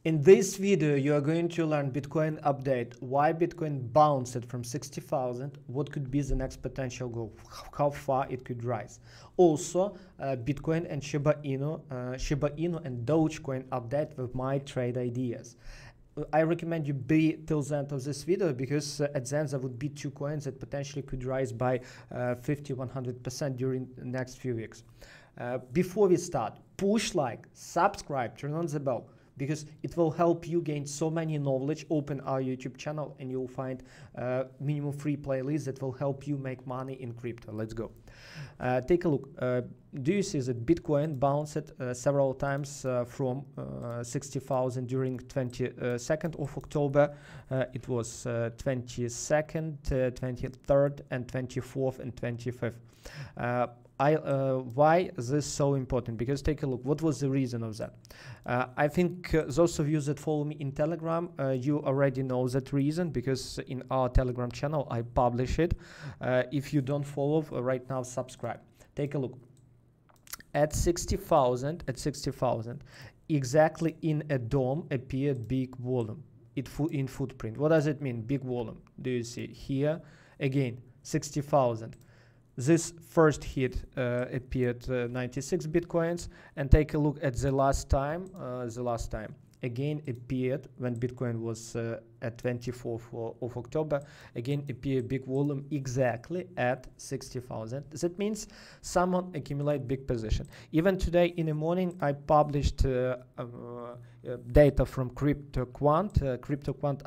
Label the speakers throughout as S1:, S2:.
S1: In this video, you are going to learn Bitcoin update, why Bitcoin bounced from 60,000, what could be the next potential goal, how far it could rise. Also, Bitcoin and Shiba Inu and Dogecoin update with my trade ideas. I recommend you be till the end of this video because at the end there would be two coins that potentially could rise by 50-100% during the next few weeks. Before we start, push like, subscribe, turn on the bell, because it will help you gain so many knowledge. Open our YouTube channel and you'll find minimum free playlists that will help you make money in crypto. Let's go. Take a look. Do you see that Bitcoin bounced several times from 60,000 during 22nd of October? It was 22nd, 23rd, and 24th and 25th. Why this is so important? Because take a look, what was the reason of that? I think those of you that follow me in Telegram, you already know that reason, because in our Telegram channel I publish it. If you don't follow right now, subscribe. Take a look. At 60,000, exactly in a DOM appeared big volume in footprint. What does it mean, big volume? Do you see here? Again, 60,000. This first hit appeared 96 Bitcoins, and take a look at the last time. Again appeared when Bitcoin was at 24th of October. Again appeared big volume exactly at 60,000. That means someone accumulate big position. Even today in the morning I published data from CryptoQuant. CryptoQuant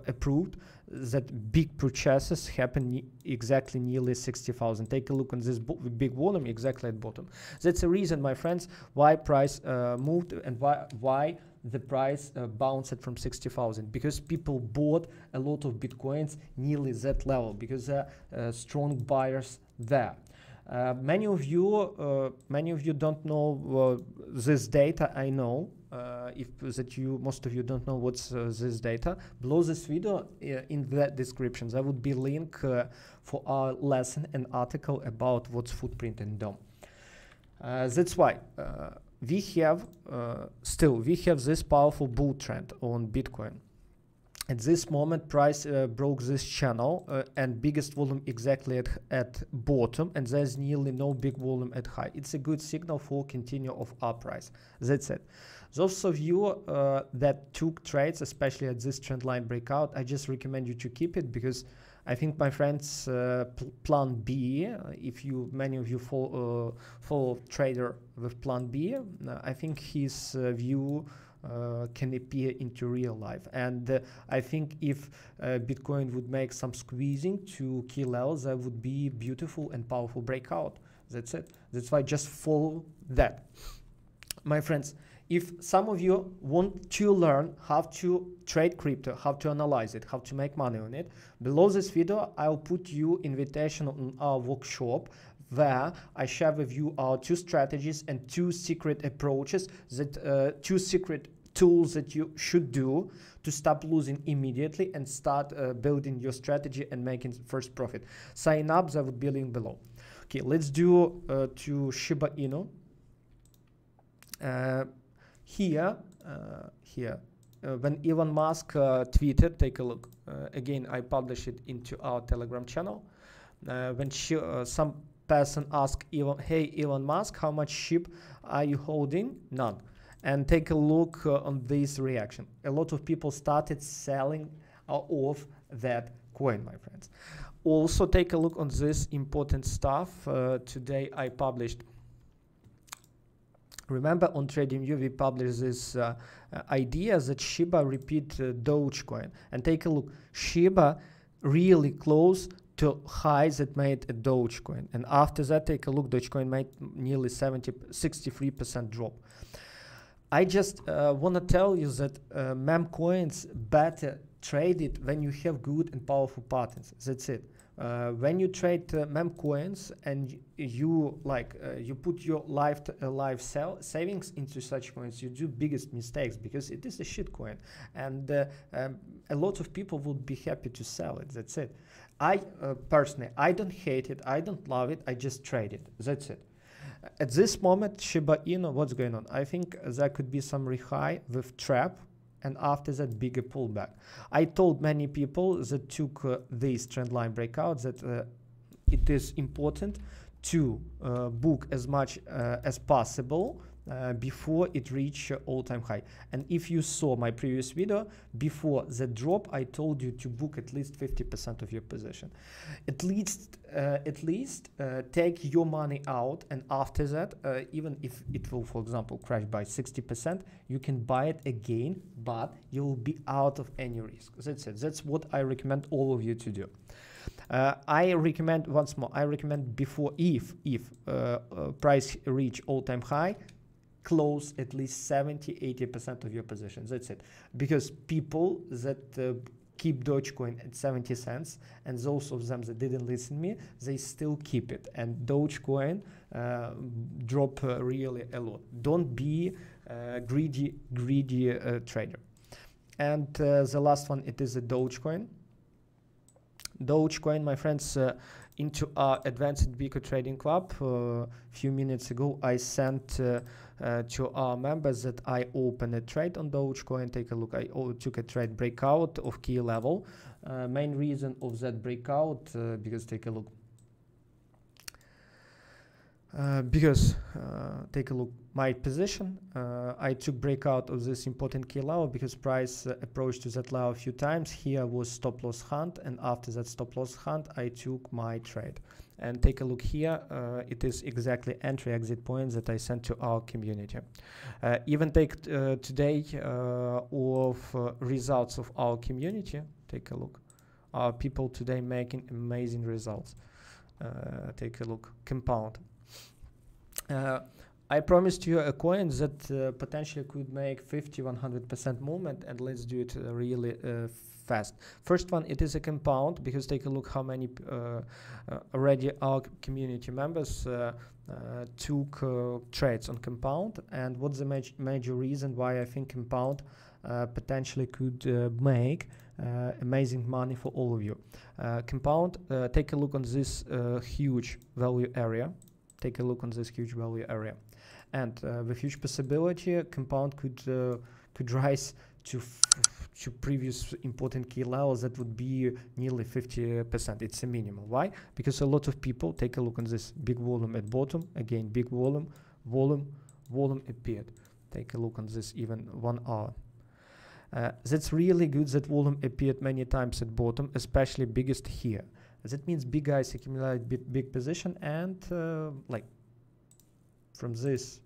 S1: approved that big purchases happen exactly nearly 60,000. Take a look on this big volume exactly at bottom. That's the reason, my friends, why price moved and why the price bounced from 60,000, because people bought a lot of Bitcoins nearly that level, because there are strong buyers there. Many of you don't know this data. I know most of you don't know what's this data. Below this video, in the description, there would be link for our lesson and article about what's footprint and DOM. That's why we have this powerful bull trend on Bitcoin. At this moment, price broke this channel and biggest volume exactly at bottom, and there's nearly no big volume at high. It's a good signal for continue of uprise. That's it. Those of you that took trades, especially at this trend line breakout, I just recommend you to keep it, because I think, my friends, plan B, if many of you follow trader with plan B, I think his view can appear into real life. And I think if Bitcoin would make some squeezing to key levels, that would be beautiful and powerful breakout. That's it. That's why just follow that. My friends, if some of you want to learn how to trade crypto, how to analyze it, how to make money on it, below this video I'll put you invitation on our workshop, where I share with you our two strategies and two secret approaches, that two secret tools that you should do to stop losing immediately and start building your strategy and making first profit. Sign up, there would be a link below. Okay, let's do to Shiba Inu. Here, when Elon Musk tweeted, take a look. Again, I publish it into our Telegram channel. When some person asked Elon, "Hey Elon Musk, how much SHIB are you holding?" None. And take a look on this reaction. A lot of people started selling off that coin, my friends. Also, take a look on this important stuff. Today I published. Remember, on TradingView we published this idea that Shiba repeat Dogecoin. And take a look, Shiba really close to highs that made a Dogecoin. And after that, take a look, Dogecoin made nearly 63% drop. I just want to tell you that meme coins better traded when you have good and powerful patterns. That's it. When you trade meme coins and you put your life savings into such coins, you do biggest mistakes, because it is a shit coin, and a lot of people would be happy to sell it. That's it. I personally, I don't hate it, I don't love it, I just trade it. That's it. At this moment, Shiba Inu, what's going on? I think there could be some rehigh with trap and after that bigger pullback. I told many people that took this trend line breakout that it is important to book as much as possible before it reach all-time high. And if you saw my previous video, before the drop, I told you to book at least 50% of your position. At least take your money out, and after that, even if it will, for example, crash by 60%, you can buy it again, but you will be out of any risk. That's it. That's what I recommend all of you to do. I recommend, once more, I recommend before, if price reach all-time high, close at least 70-80% of your positions. That's it. Because people that keep Dogecoin at 70 cents, and those of them that didn't listen to me, they still keep it. And Dogecoin drop really a lot. Don't be greedy trader. And the last one, it is a Dogecoin. Dogecoin, my friends, into our advanced biko trading club. A few minutes ago, I sent to our members that I opened a trade on Dogecoin. Take a look. I took a trade breakout of key level. Main reason of that breakout, because take a look. Take a look, my position, I took breakout of this important key level because price approached to that level a few times. Here was stop loss hunt, and after that stop loss hunt, I took my trade. And take a look here, it is exactly entry exit points that I sent to our community. Even take today of results of our community. Take a look. Our people today making amazing results. Take a look. Compound. I promised you a coin that potentially could make 50-100% movement, and let's do it really fast. First one, it is a compound, because take a look how many already our community members took trades on compound, and what's the major reason why I think compound potentially could make amazing money for all of you. Compound, take a look on this huge value area. Take a look on this huge value area, and with huge possibility, compound could rise to previous important key levels that would be nearly 50%. It's a minimum. Why? Because a lot of people, take a look on this big volume at bottom. Again, big volume appeared. Take a look on this even 1 hour. That's really good that volume appeared many times at bottom, especially biggest here. That means big guys accumulate big position, and like from this,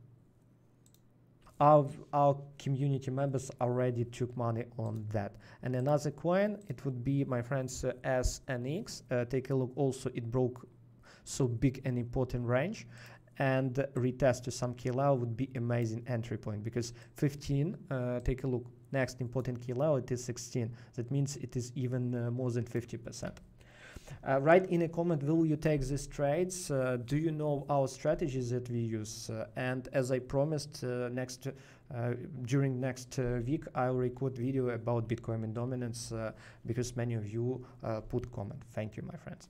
S1: our community members already took money on that. And another coin, it would be, my friends, SNX. Take a look. Also, it broke so big and important range, and retest to some key level would be amazing entry point, because 15. Take a look. Next important key level, it is 16. That means it is even more than 50%. Write in a comment, will you take these trades? Do you know our strategies that we use? And as I promised, during next week, I'll record video about Bitcoin and dominance, because many of you put comment. Thank you, my friends.